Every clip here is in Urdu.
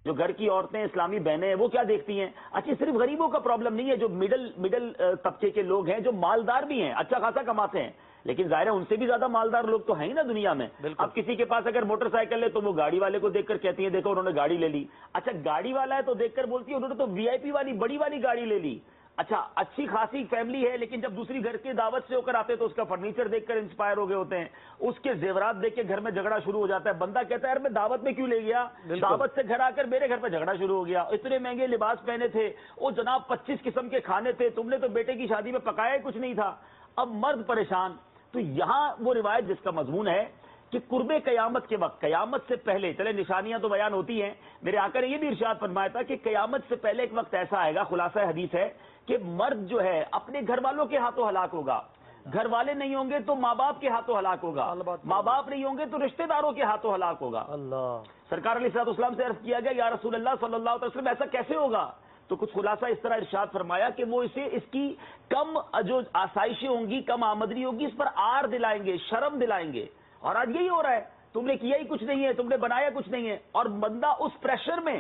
جو گھر کی عورتیں اسلامی بہنیں ہیں وہ کیا دیکھتی ہیں؟ اچھا صرف غریبوں کا پرابلم نہیں ہے، جو مڈل طبقے کے لوگ ہیں جو مالدار بھی ہیں، اچھا خاصا کماتے ہیں، لیکن ظاہر ہے ان سے بھی زیادہ مالدار لوگ تو ہیں ہی نا دنیا میں۔ اب کسی کے پاس اگر موٹر سائیکل ہے تو وہ گاڑی والے کو دیکھ کر کہتی ہیں دیکھو انہوں نے گاڑی لے لی، اچھا گاڑی والا ہے تو دیکھ کر بولتی ہے انہوں نے تو وی آئی پی والی بڑی والی گاڑی لے لی۔ اچھا اچھی خاصی فیملی ہے، لیکن جب دوسری گھر کی دعوت سے ہو کر آتے تو اس کا فرنیچر دیکھ کر انسپائر ہو گئے ہوتے ہیں، اس کے زیورات دیکھ کے گھر میں جھگڑا شروع ہو جاتا ہے، بندہ کہتا ہے یار میں دعوت میں کیوں لے گیا، دعوت سے گھر آ کر میرے گھر پہ جھگڑا شروع ہو گیا، اتنے مہنگے لباس پہنے تھے، وہ جناب 25 قسم کے کھانے تھے، تم نے تو بیٹے کی شادی میں پکایا ہی کچھ نہیں تھا۔ اب مرد پریشان۔ تو یہاں وہ روایت جس کا مضمون ہے کہ قرب قیامت کے وقت، قیامت سے پہلے، چلے نشانیاں تو بیان ہوتی ہیں، میرے آقا نے یہ بھی ارشاد فرمایا تھا کہ قیامت سے پہلے ایک وقت ایسا آئے گا، خلاصہ حدیث ہے کہ مرد جو ہے اپنے گھر والوں کے ہاتھوں ہلاک ہوگا، گھر والے نہیں ہوں گے تو ماں باپ کے ہاتھوں ہلاک ہوگا، ماں باپ نہیں ہوں گے تو رشتہ داروں کے ہاتھوں ہلاک ہوگا۔ سرکار علیہ الصلوۃ والسلام سے عرض کیا گیا یا رسول اللہ صلی اللہ علیہ وسلم ایسا کیسے ہوگا؟ تو کچھ خلاصہ اس طرح ارشاد فرمایا کہ وہ اس کی کم جو آسائشیں ہوں گی، کم آمدنی ہوگی، اس پر آر دلائیں گے، شرم دلائیں گے، اور آج یہی ہو رہا ہے، تم نے کیا ہی کچھ نہیں ہے، تم نے بنایا کچھ نہیں ہے، اور بندہ اس پریشر میں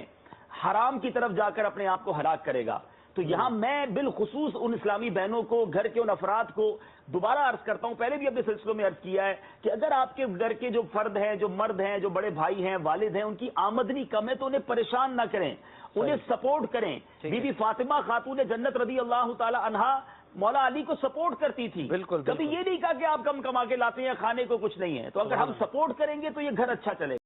حرام کی طرف جا کر اپنے آپ کو ہلاک کرے گا۔ تو یہاں میں بالخصوص ان اسلامی بہنوں کو، گھر کے ان افراد کو دوبارہ عرض کرتا ہوں، پہلے بھی اپنے سلسلوں میں عرض کیا ہے کہ اگر آپ کے گھر کے جو فرد ہیں، جو مرد ہیں، جو بڑے بھائی ہیں، والد ہیں، ان کی آمدنی کم ہے تو انہیں پریشان نہ کریں، انہیں سپورٹ کریں۔ بی بی فاطمہ خاتون جنت رضی اللہ تعالی عنہا مولا علی کو سپورٹ کرتی تھی، کبھی یہ نہیں کہا کہ آپ کم کما کے لاتے ہیں، کھانے کو کچھ نہیں ہے، تو اگر ہم سپورٹ کریں گے تو یہ گھر اچھا چلے گا۔